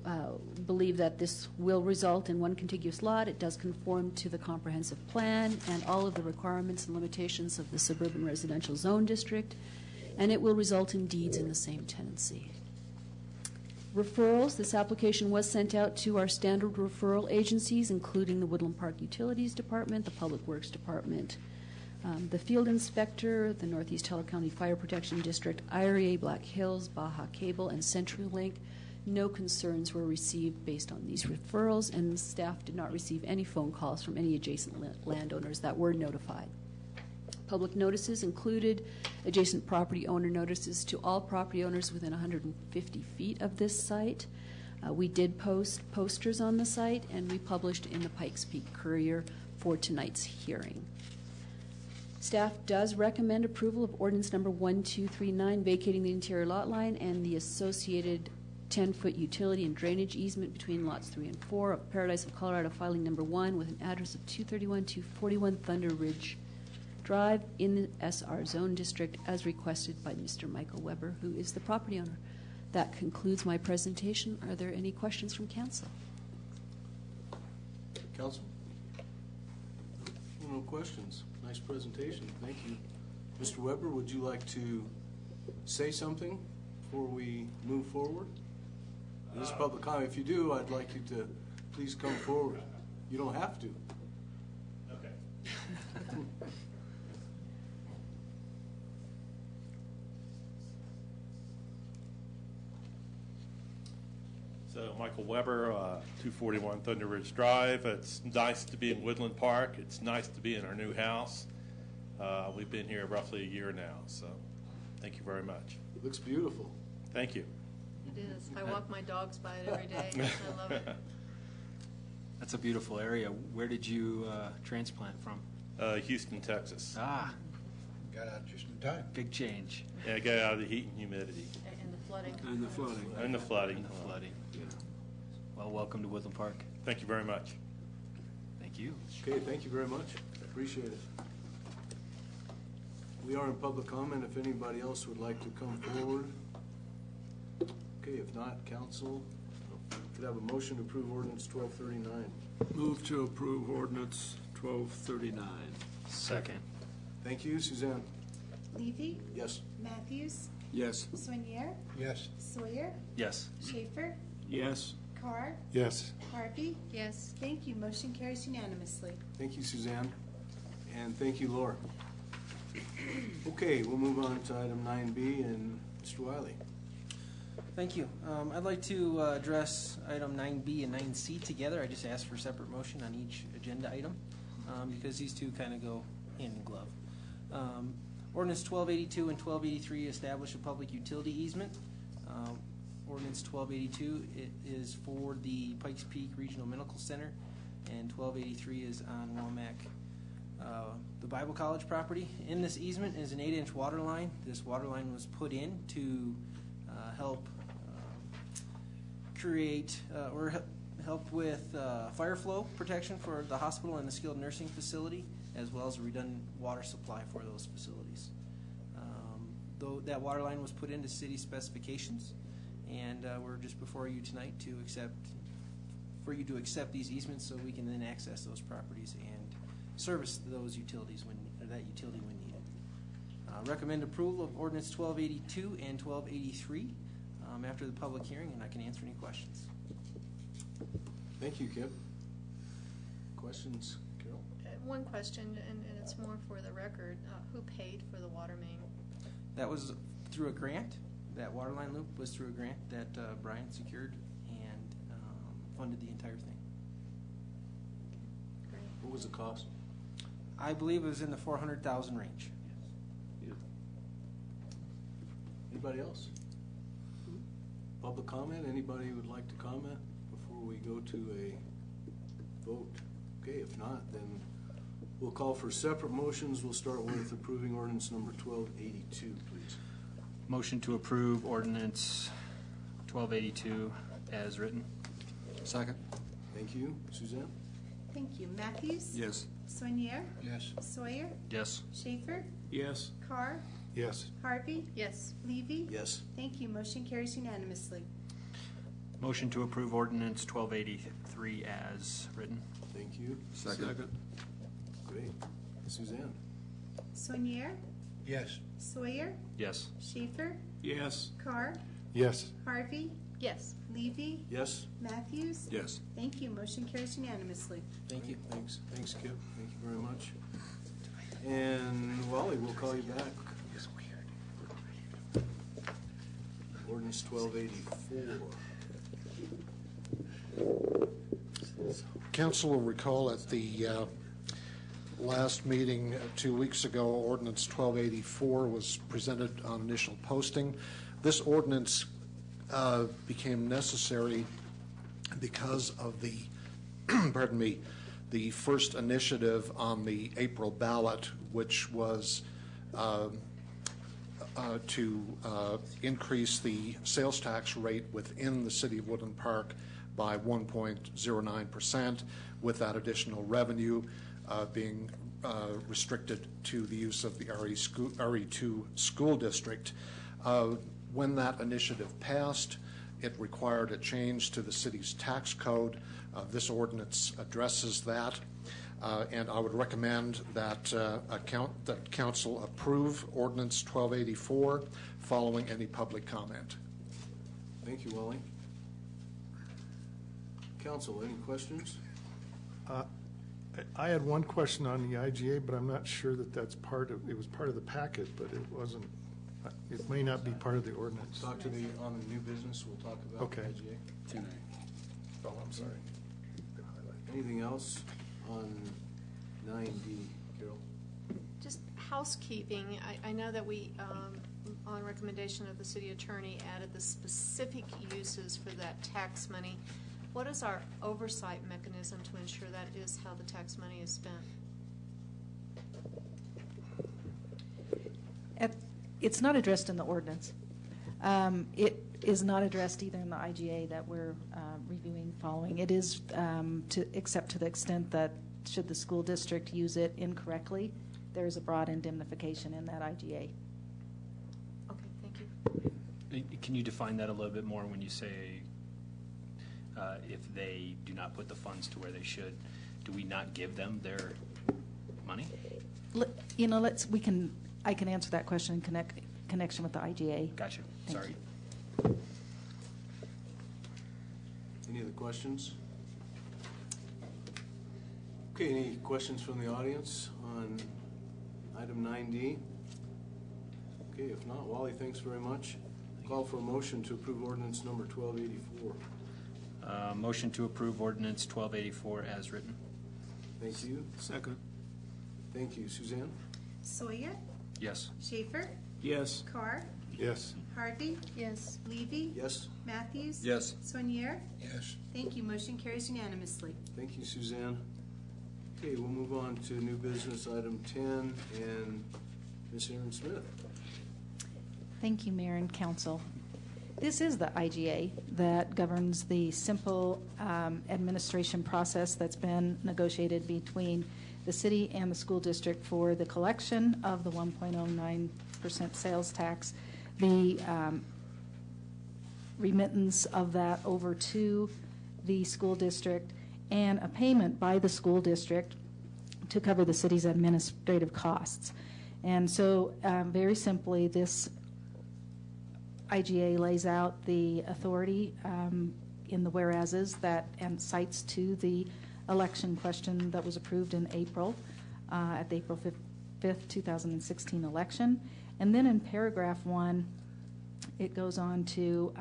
P: believe that this will result in one contiguous lot. It does conform to the comprehensive plan and all of the requirements and limitations of the Suburban Residential Zone District, and it will result in deeds in the same tenancy. Referrals. This application was sent out to our standard referral agencies, including the Woodland Park Utilities Department, the Public Works Department, The field inspector, the Northeast Teller County Fire Protection District, IREA Black Hills, Baja Cable, and CenturyLink. No concerns were received based on these referrals, and staff did not receive any phone calls from any adjacent landowners that were notified. Public notices included adjacent property owner notices to all property owners within 150 feet of this site. We did post posters on the site, and we published in the Pikes Peak Courier for tonight's hearing. Staff does recommend approval of ordinance number 1239, vacating the interior lot line and the associated 10-foot utility and drainage easement between lots 3 and 4 of Paradise of Colorado, filing number 1 with an address of 231-241 Thunder Ridge Drive in the SR Zone District as requested by Mr. Michael Weber, who is the property owner. That concludes my presentation. Are there any questions from council?
A: Council? No questions. Nice presentation. Thank you. Mr. Weber, would you like to say something before we move forward? This is public comment. If you do, I'd like you to please come forward. You don't have to.
Q: Okay. So, Michael Weber, 241 Thunder Ridge Drive. It's nice to be in Woodland Park. It's nice to be in our new house. We've been here roughly a year now, so thank you very much.
A: It looks beautiful.
Q: Thank you.
M: It is. I walk my dogs by it every day. I love it.
J: That's a beautiful area. Where did you transplant from?
Q: Houston, Texas.
J: Ah.
E: Got out just in time.
J: Big change.
Q: Yeah, got out of the heat and humidity.
M: And the flooding.
O: And the flooding.
Q: And the flooding.
J: And the flooding. Yeah. Well, welcome to Woodland Park.
Q: Thank you very much.
J: Thank you.
A: Okay, thank you very much. Appreciate it. We are in public comment. If anybody else would like to come forward. Okay, if not, council, could I have a motion to approve ordinance 1239?
O: Move to approve ordinance 1239.
J: Second.
A: Thank you. Suzanne?
B: Levy?
A: Yes.
B: Matthews?
O: Yes.
B: Soinier?
E: Yes.
B: Sawyer?
J: Yes.
B: Schaefer?
O: Yes.
B: Carr?
N: Yes.
B: Harvey?
M: Yes.
B: Thank you. Motion carries unanimously.
A: Thank you, Suzanne. And thank you, Laura. Okay, we'll move on to item 9B, and Mr. Wiley.
R: Thank you. I'd like to address item 9B and 9C together. I just asked for separate motion on each agenda item because these two kind of go hand in glove. Ordinance 1282 and 1283 establish a public utility easement. Ordinance 1282 is for the Pikes Peak Regional Medical Center, and 1283 is on Womack, the Bible College property. In this easement is an 8-inch water line. This water line was put in to help create or help with fire flow protection for the hospital and the skilled nursing facility, as well as a redundant water supply for those facilities. Though that water line was put into city specifications, and we're just before you tonight to accept these easements so we can then access those properties and service those utilities that utility when needed. Recommend approval of ordinance 1282 and 1283 after the public hearing, and I can answer any questions.
A: Thank you, Kip. Questions, Carol?
M: One question, and it's more for the record. Who paid for the water main?
R: That was through a grant. That water line loop was through a grant that Brian secured and funded the entire thing.
M: Great.
A: What was the cost?
R: I believe it was in the 400,000 range.
A: Anybody else? Public comment? Anybody would like to comment before we go to a vote? Okay, if not, then we'll call for separate motions. We'll start with approving ordinance number 1282, please.
J: Motion to approve ordinance 1282 as written.
E: Second.
A: Thank you. Suzanne?
B: Thank you. Matthews?
O: Yes.
B: Soinier?
E: Yes.
B: Sawyer?
J: Yes.
B: Schaefer?
O: Yes.
B: Carr?
N: Yes.
B: Harvey?
M: Yes.
B: Levy?
A: Yes.
B: Thank you. Motion carries unanimously.
J: Motion to approve ordinance 1283 as written.
A: Thank you.
O: Second.
A: Great. Suzanne?
B: Soinier?
E: Yes.
B: Sawyer?
J: Yes.
B: Schaefer?
O: Yes.
B: Carr?
N: Yes.
B: Harvey?
M: Yes.
B: Levy?
A: Yes.
B: Matthews?
O: Yes.
B: Thank you. Motion carries unanimously.
R: Thank you.
A: Thanks. Thanks, Kip. Thank you very much. And Wally, we'll call you back. Ordinance 1284.
K: Council will recall at the last meeting 2 weeks ago, Ordinance 1284 was presented on initial posting. This ordinance became necessary because of the, pardon me, the first initiative on the April ballot, which was to increase the sales tax rate within the city of Woodland Park by 1.09%, with that additional revenue being restricted to the use of the RE2 school district. When that initiative passed, it required a change to the city's tax code. This ordinance addresses that, and I would recommend that council approve Ordinance 1284 following any public comment.
A: Thank you, Wally. Council, any questions?
N: I had one question on the IGA, but I'm not sure that that's part of, it was part of the packet, but it wasn't, it may not be part of the ordinance.
A: Talk to the, on the new business, we'll talk about
N: Okay.
A: IGA.
N: 10A. Oh, I'm sorry.
A: Anything else on 9D, Carol?
M: Just housekeeping, I know that we, on recommendation of the city attorney, added the specific uses for that tax money. What is our oversight mechanism to ensure that is how the tax money is spent?
S: It's not addressed in the ordinance. It is not addressed either in the IGA that we're reviewing following. It is except to the extent that should the school district use it incorrectly, there is a broad indemnification in that IGA.
M: Okay, thank you.
J: Can you define that a little bit more when you say if they do not put the funds to where they should, do we not give them their money?
S: You know, I can answer that question in connection with the IGA.
J: Gotcha.
S: Thank
J: Sorry.
S: you.
A: Any other questions? Okay, any questions from the audience on item 9D? Okay, if not, Wally, thanks very much. Call for a motion to approve ordinance number 1284.
J: Motion to approve ordinance 1284 as written.
A: Thank you.
O: Second.
A: Thank you. Suzanne?
B: Sawyer?
J: Yes.
B: Schaefer?
O: Yes.
B: Carr?
N: Yes.
B: Harvey?
M: Yes.
B: Levy?
A: Yes.
B: Matthews?
E: Yes.
B: Sonier?
E: Yes.
B: Thank you. Motion carries unanimously.
A: Thank you, Suzanne. Okay, we'll move on to new business item 10 and Ms. Aaron Smith.
S: Thank you, Mayor and Council. This is the IGA that governs the simple administration process that's been negotiated between the city and the school district for the collection of the 1.09% sales tax, the remittance of that over to the school district, and a payment by the school district to cover the city's administrative costs. And so very simply, this IGA lays out the authority in the whereases that and cites to the election question that was approved in April at the April 5th, 2016 election. And then in paragraph 1, it goes on to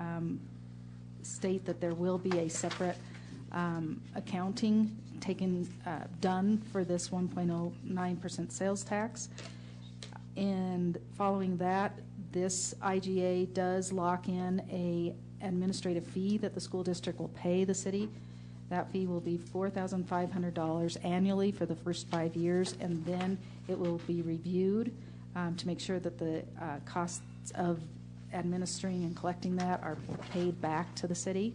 S: state that there will be a separate accounting done for this 1.09% sales tax. And following that, this IGA does lock in a administrative fee that the school district will pay the city. That fee will be $4,500 annually for the first 5 years, and then it will be reviewed to make sure that the costs of administering and collecting that are paid back to the city.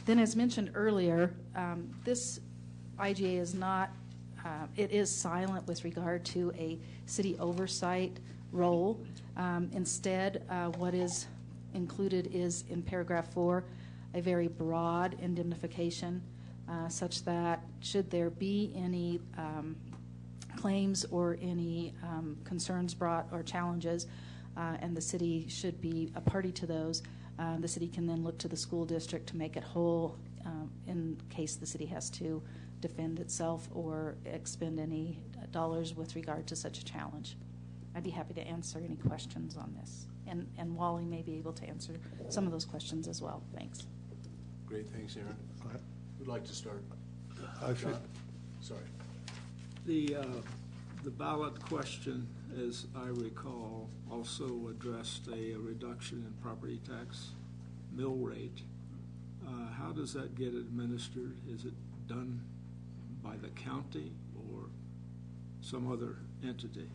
S: Then, as mentioned earlier, this IGA is not, it is silent with regard to a city oversight role. Instead, what is included is in paragraph 4, a very broad indemnification such that should there be any claims or any concerns brought or challenges, and the city should be a party to those, the city can then look to the school district to make it whole in case the city has to defend itself or expend any dollars with regard to such a challenge. I'd be happy to answer any questions on this. And Wally may be able to answer some of those questions as well. Thanks.
A: Great, thanks, Aaron. Who'd like to start?
N: John?
A: Sorry.
O: The ballot question, as I recall, also addressed a reduction in property tax mill rate. How does that get administered? Is it done by the county or some other entity?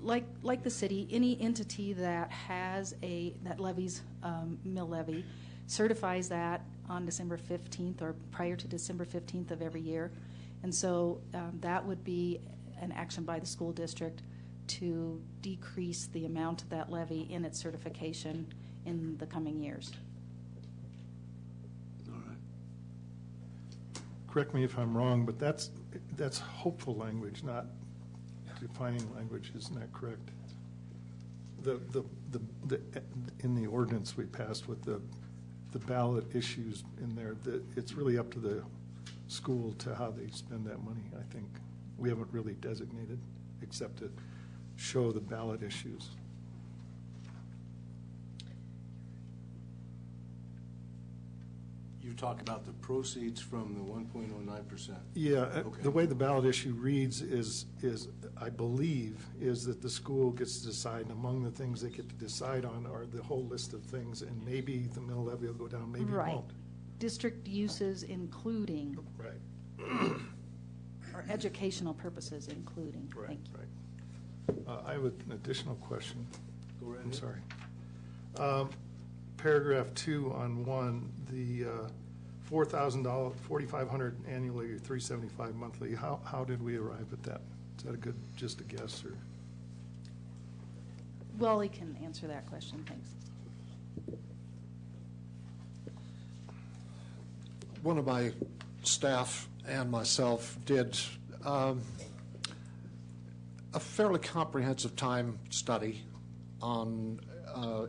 S: Like the city, any entity that has that levies mill levy certifies that on December 15th or prior to December 15th of every year. And so that would be an action by the school district to decrease the amount of that levy in its certification in the coming years.
O: All right.
N: Correct me if I'm wrong, but that's hopeful language, not defining language. Isn't that correct? In the ordinance we passed with the ballot issues in there, it's really up to the school to how they spend that money. I think we haven't really designated except to show the ballot issues.
A: You talk about the proceeds from the 1.09%.
N: Yeah,
A: Okay.
N: the way the ballot issue reads is I believe, is that the school gets to decide, and among the things they get to decide on are the whole list of things, and maybe the mill levy will go down, maybe it
S: Right.
N: won't.
S: District uses including,
N: Right.
S: or educational purposes including. Thank you.
N: I have an additional question.
A: Go right
N: I'm
A: ahead.
N: sorry. Paragraph 2 on 1, the $4,000, $4,500 annually or $375 monthly. How did we arrive at that? Is that just a guess or?
S: Wally can answer that question. Thanks.
K: One of my staff and myself did a fairly comprehensive time study on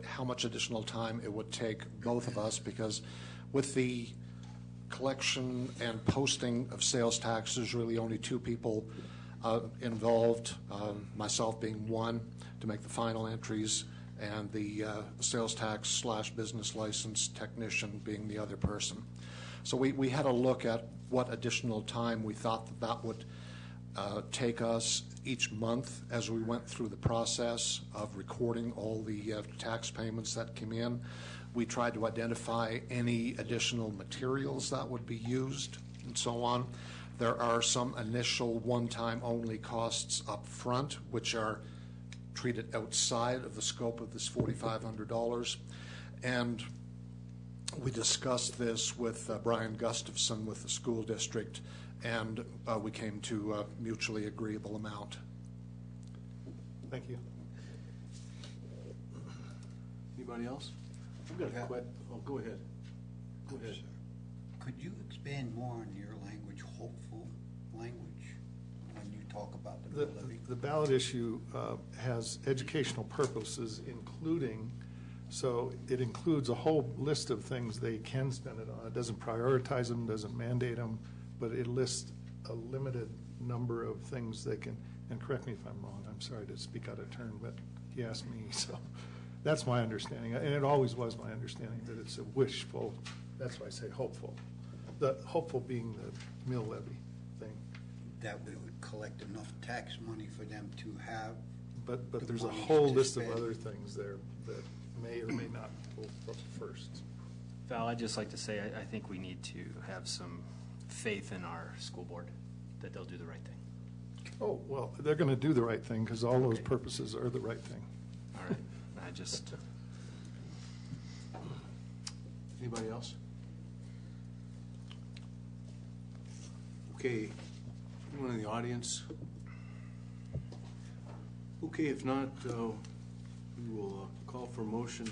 K: how much additional time it would take both of us, because with the collection and posting of sales tax, there's really only two people involved, myself being one to make the final entries, and the sales tax / business license technician being the other person. So we had a look at what additional time we thought that would take us each month as we went through the process of recording all the tax payments that came in. We tried to identify any additional materials that would be used and so on. There are some initial one-time only costs up front, which are treated outside of the scope of this $4,500. And we discussed this with Brian Gustafson with the school district, and we came to a mutually agreeable amount.
N: Thank you.
A: Anybody else? I've got a question. Oh, go ahead. Go ahead.
E: Could you expand more on your language, hopeful language, when you talk about the mill levy?
N: The ballot issue has educational purposes, including, so it includes a whole list of things they can spend it on. It doesn't prioritize them, doesn't mandate them, but it lists a limited number of things they can, and correct me if I'm wrong, I'm sorry to speak out of turn, but he asked me, so that's my understanding. And it always was my understanding that it's a wishful, that's why I say hopeful. The hopeful being the mill levy thing.
E: That we would collect enough tax money for them to have.
N: But
E: the
N: there's a
E: money
N: whole
E: to
N: list of
E: spend.
N: other things there that may or may not go first.
J: Val, I'd just like to say, I think we need to have some faith in our school board that they'll do the right thing.
N: Oh, well, they're going to do the right thing because all those purposes are the right thing.
J: All right, I just...
A: Anybody else? Okay, anyone in the audience? Okay, if not, we will call for a motion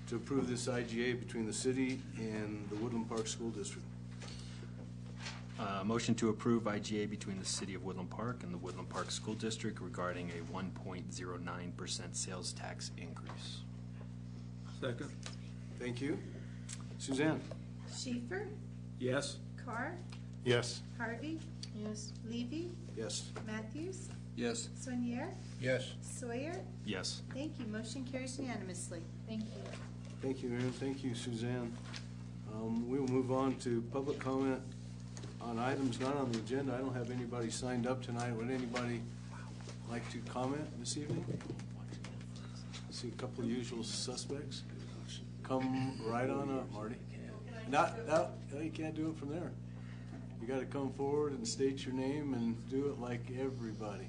A: to approve this IGA between the city and the Woodland Park School District.
J: Motion to approve IGA between the City of Woodland Park and the Woodland Park School District regarding a 1.09% sales tax increase.
O: Second.
A: Thank you. Suzanne?
B: Schaefer?
O: Yes.
B: Carr,
N: Yes.
B: Harvey,
M: Yes.
B: Levy,
A: Yes.
B: Matthews,
G: Yes.
B: Sonier,
E: Yes.
B: Sawyer.
J: Yes.
B: Thank you. Motion carries unanimously.
M: Thank you.
A: Thank you, Aaron. Thank you, Suzanne. We will move on to public comment on items not on the agenda. I don't have anybody signed up tonight. Would anybody like to comment this evening? I see a couple of usual suspects. Come right on up, Marty. No, you can't do it from there. You got to come forward and state your name and do it like everybody.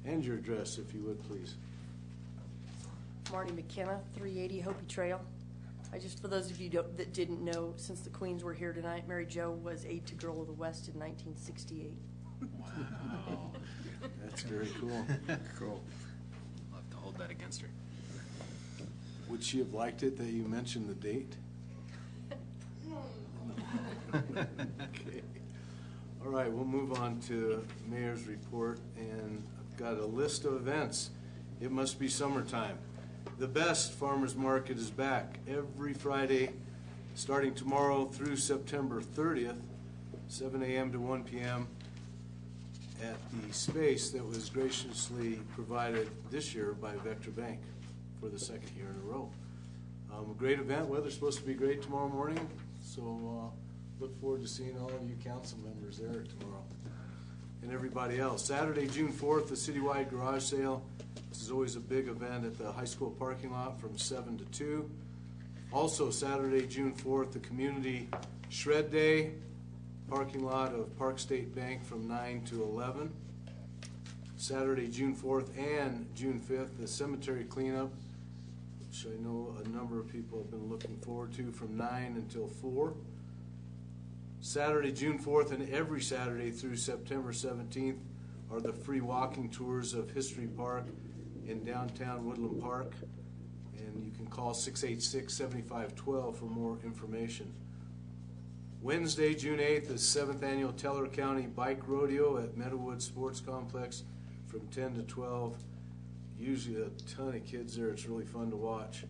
A: And your address, if you would, please.
T: Marty McKenna, 380 Hopi Trail. For those of you that didn't know, since the Queens were here tonight, Mary Jo was aide to Girl of the West in 1968.
J: Wow.
A: That's very cool.
J: Cool. I'll have to hold that against her.
A: Would she have liked it that you mentioned the date? Okay. All right, we'll move on to Mayor's report, and I've got a list of events. It must be summertime. The Best Farmers Market is back every Friday, starting tomorrow through September 30th, 7 a.m. to 1 p.m. at the space that was graciously provided this year by Vector Bank for the second year in a row. A great event. Weather's supposed to be great tomorrow morning, so look forward to seeing all of you council members there tomorrow and everybody else. Saturday, June 4th, the citywide garage sale. This is always a big event at the high school parking lot from 7 to 2. Also, Saturday, June 4th, the community shred day, parking lot of Park State Bank from 9 to 11. Saturday, June 4th and June 5th, the cemetery cleanup, which I know a number of people have been looking forward to, from 9 until 4. Saturday, June 4th, and every Saturday through September 17th are the free walking tours of History Park in downtown Woodland Park. And you can call 686-7512 for more information. Wednesday, June 8th, is 7th Annual Teller County Bike Rodeo at Meadowood Sports Complex from 10 to 12. Usually a ton of kids there. It's really fun to watch.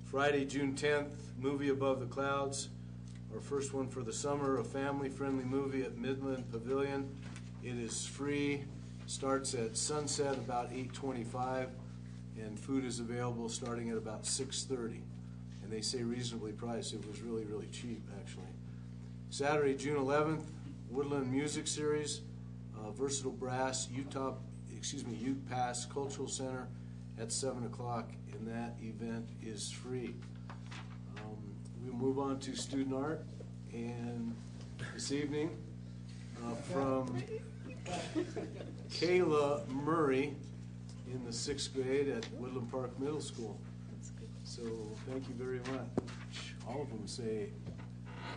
A: Friday, June 10th, Movie Above the Clouds. Our first one for the summer, a family-friendly movie at Midland Pavilion. It is free, starts at sunset about 8:25, and food is available starting at about 6:30. And they say reasonably priced. It was really, really cheap, actually. Saturday, June 11th, Woodland Music Series, Versatile Brass, Ute Pass Cultural Center at 7 o'clock, and that event is free. We'll move on to student art, and this evening from Kayla Murray in the 6th grade at Woodland Park Middle School. So thank you very much. All of them say,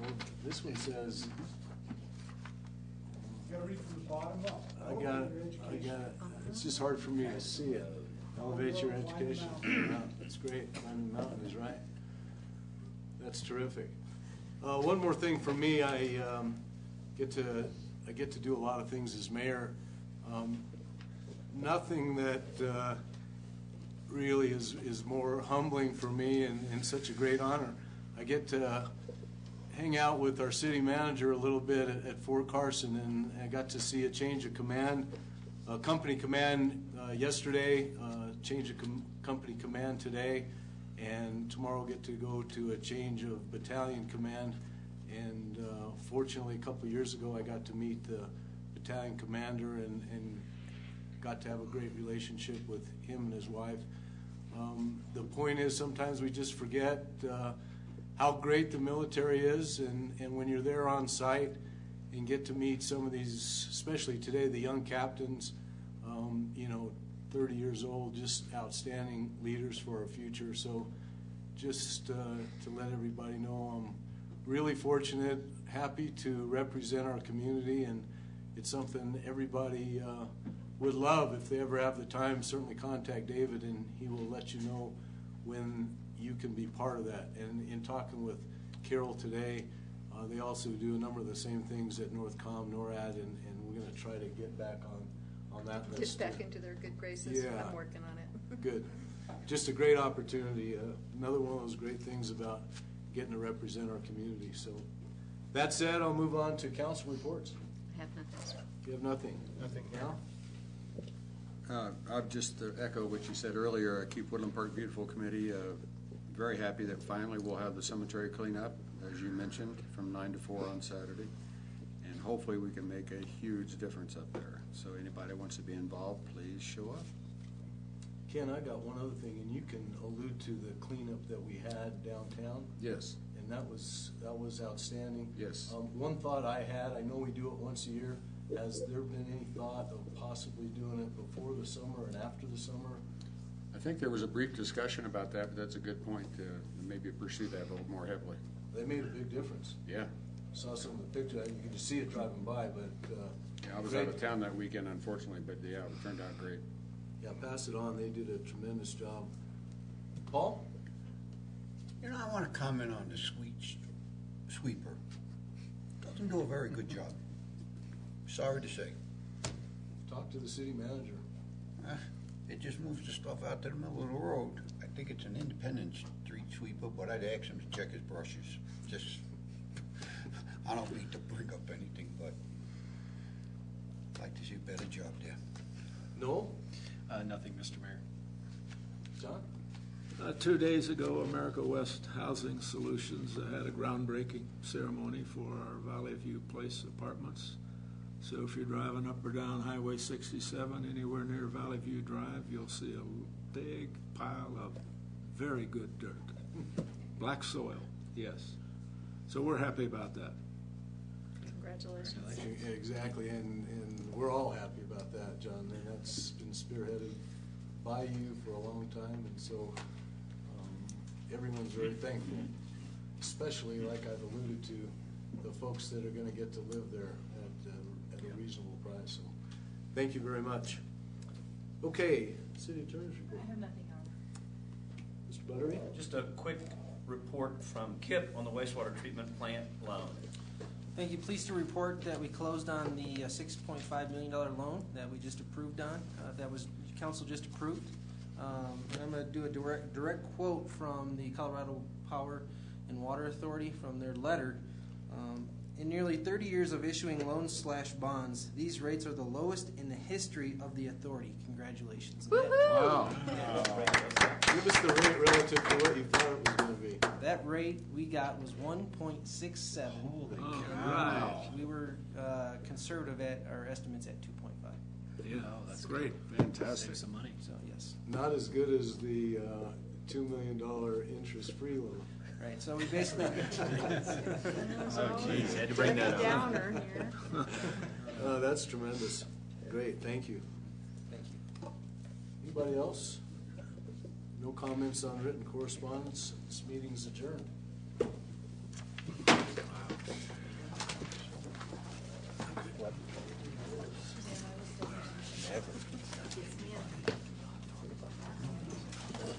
A: well, this one says,
U: You gotta read from the bottom up.
A: I got it. It's just hard for me to see it. Elevate your education. Yeah, that's great. Climbing the mountain is right. That's terrific. One more thing for me, I get to do a lot of things as mayor. Nothing that really is more humbling for me and such a great honor. I get to hang out with our city manager a little bit at Fort Carson, and I got to see a change of command, company command yesterday, change of company command today, and tomorrow get to go to a change of battalion command. And fortunately, a couple of years ago, I got to meet the battalion commander and got to have a great relationship with him and his wife. The point is, sometimes we just forget how great the military is, and when you're there on site and get to meet some of these, especially today, the young captains, 30 years old, just outstanding leaders for our future. So just to let everybody know, I'm really fortunate, happy to represent our community, and it's something everybody would love if they ever have the time. Certainly contact David, and he will let you know when you can be part of that. And in talking with Carol today, they also do a number of the same things at NORTHCOM, NORAD, and we're going to try to get back on that list.
M: Get back into their good graces.
A: Yeah.
M: I'm working on it.
A: Good. just a great opportunity. Another one of those great things about getting to represent our community. So that said, I'll move on to council reports.
U: I have nothing, sir.
A: You have nothing? Nothing. Now?
G: I'll just echo what you said earlier. Keep Woodland Park Beautiful Committee. Very happy that finally we'll have the cemetery cleanup, as you mentioned, from 9 to 4 on Saturday. And hopefully we can make a huge difference up there. So anybody who wants to be involved, please show up.
A: Ken, I got one other thing, and you can allude to the cleanup that we had downtown.
G: Yes.
A: And that was outstanding.
G: Yes.
A: One thought I had, I know we do it once a year. Has there been any thought of possibly doing it before the summer and after the summer?
G: I think there was a brief discussion about that, but that's a good point to maybe pursue that a little more heavily.
A: They made a big difference.
G: Yeah.
A: Saw some of the pictures. You could just see it driving by, but
G: Yeah, I was out of town that weekend, unfortunately, but yeah, it turned out great.
A: Yeah, pass it on. They did a tremendous job. Paul?
E: You know, I want to comment on the sweeper. Doesn't do a very good job. Sorry to say.
A: Talk to the city manager.
E: It just moves the stuff out to the middle of the road. I think it's an independent street sweeper, but I'd ask him to check his brushes. Just, I don't mean to bring up anything, but I'd like to see a better job there.
A: No?
J: Nothing, Mr. Mayor.
A: John?
O: 2 days ago, America West Housing Solutions had a groundbreaking ceremony for our Valley View Place apartments. So if you're driving up or down Highway 67, anywhere near Valley View Drive, you'll see a big pile of very good dirt. Black soil, yes. So we're happy about that.
U: Congratulations.
A: Exactly, and we're all happy about that, John. And that's been spearheaded by you for a long time, and so everyone's very thankful, especially, like I've alluded to, the folks that are going to get to live there at a reasonable price. So thank you very much. Okay, City Attorney's report.
U: I have nothing on.
A: Mr. Buttery?
F: Just a quick report from Kip on the wastewater treatment plant loan.
R: Thank you. Pleased to report that we closed on the $6.5 million loan that we just approved on, that was council just approved. And I'm going to do a direct quote from the Colorado Power and Water Authority from their letter. In nearly 30 years of issuing loans/bonds, these rates are the lowest in the history of the authority. Congratulations.
A: Wow. Give us the rate relative to what you thought it was going to be.
R: That rate we got was 1.67.
O: Holy cow.
R: We were conservative at our estimates at 2.5.
O: Yeah, that's great.
J: Fantastic. Save some money.
R: So, yes.
A: Not as good as the $2 million interest-free loan.
R: Right, so we basically.
J: Oh, geez, had to bring that up.
U: Downer here.
A: That's tremendous. Great, thank you.
R: Thank you.
A: Anybody else? No comments on written correspondence. This meeting's adjourned.
E: Never.